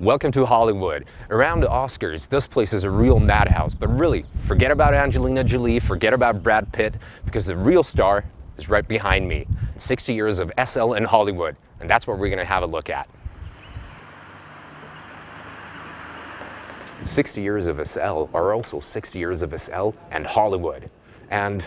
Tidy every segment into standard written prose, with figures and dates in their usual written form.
Welcome to Hollywood. Around the Oscars, this place is a real madhouse, but really, forget about Angelina Jolie, forget about Brad Pitt, because the real star is right behind me. 60 years of SL and Hollywood, and that's what we're gonna have a look at. 60 years of SL are also 60 years of SL and Hollywood. And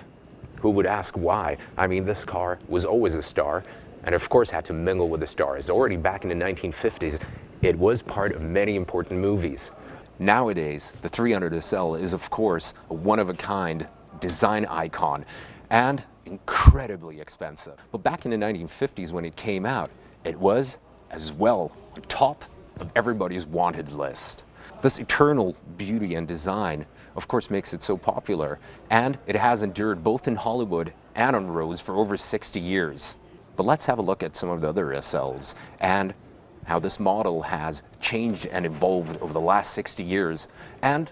who would ask why? I mean, this car was always a star, and of course had to mingle with the stars. Already back in the 1950s, it was part of many important movies. Nowadays, the 300 SL is of course a one-of-a-kind design icon and incredibly expensive. But back in the 1950s when it came out, it was as well on top of everybody's wanted list. This eternal beauty and design of course makes it so popular, and it has endured both in Hollywood and on roads for over 60 years. But let's have a look at some of the other SLs and how this model has changed and evolved over the last 60 years, and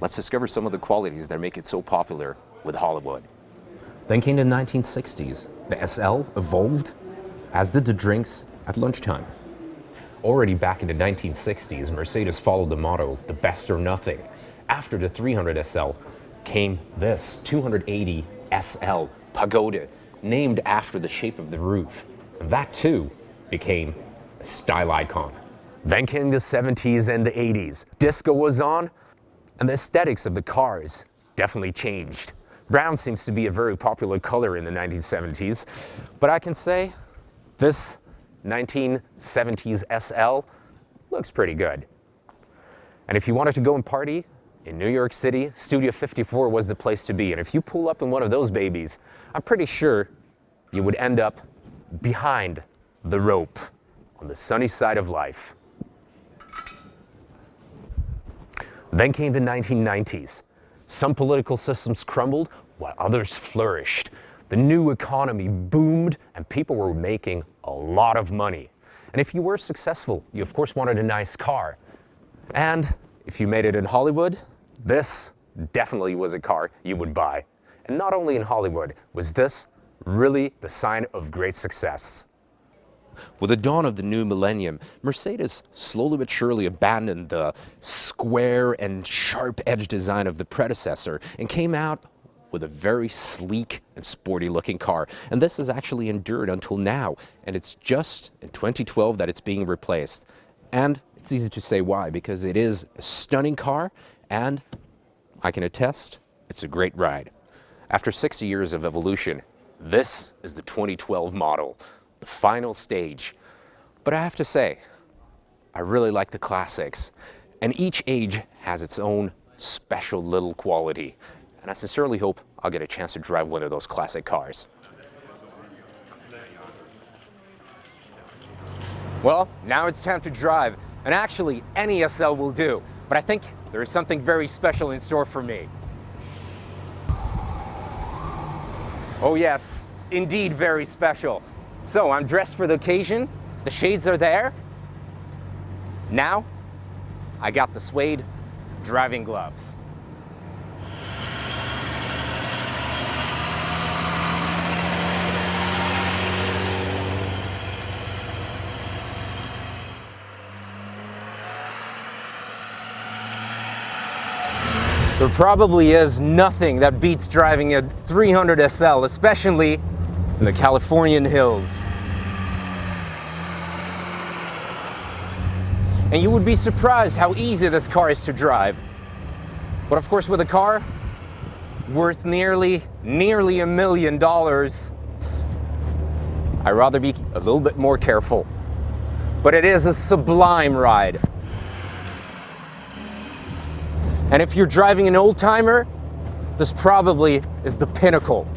let's discover some of the qualities that make it so popular with Hollywood. Then came the 1960s. The SL evolved, as did the drinks at lunchtime. Already back in the 1960s, Mercedes followed the motto, the best or nothing. After the 300 SL came this 280 SL Pagoda, named after the shape of the roof. And that too became a style icon. Then came the 70s and the 80s. Disco was on, and the aesthetics of the cars definitely changed. Brown seems to be a very popular color in the 1970s, but I can say this 1970s SL looks pretty good. And if you wanted to go and party in New York City, Studio 54 was the place to be. And if you pull up in one of those babies, I'm pretty sure you would end up behind the rope on the sunny side of life. Then came the 1990s. Some political systems crumbled while others flourished. The new economy boomed and people were making a lot of money. And if you were successful, you of course wanted a nice car. And if you made it in Hollywood, this definitely was a car you would buy. And not only in Hollywood was this really the sign of great success. With the dawn of the new millennium, Mercedes slowly but surely abandoned the square and sharp-edged design of the predecessor and came out with a very sleek and sporty looking car. And this has actually endured until now, and it's just in 2012 that it's being replaced. And it's easy to say why, because it is a stunning car, and I can attest, it's a great ride. After 60 years of evolution, this is the 2012 model, the final stage. But I have to say, I really like the classics, and each age has its own special little quality. And I sincerely hope I'll get a chance to drive one of those classic cars. Well, now it's time to drive, and actually any SL will do, but I think there is something very special in store for me. Oh yes, indeed very special. So I'm dressed for the occasion, the shades are there. Now, I got the suede driving gloves. There probably is nothing that beats driving a 300 SL, especially in the Californian hills. And you would be surprised how easy this car is to drive. But of course, with a car worth nearly $1 million, I'd rather be a little bit more careful. But it is a sublime ride. And if you're driving an old-timer, this probably is the pinnacle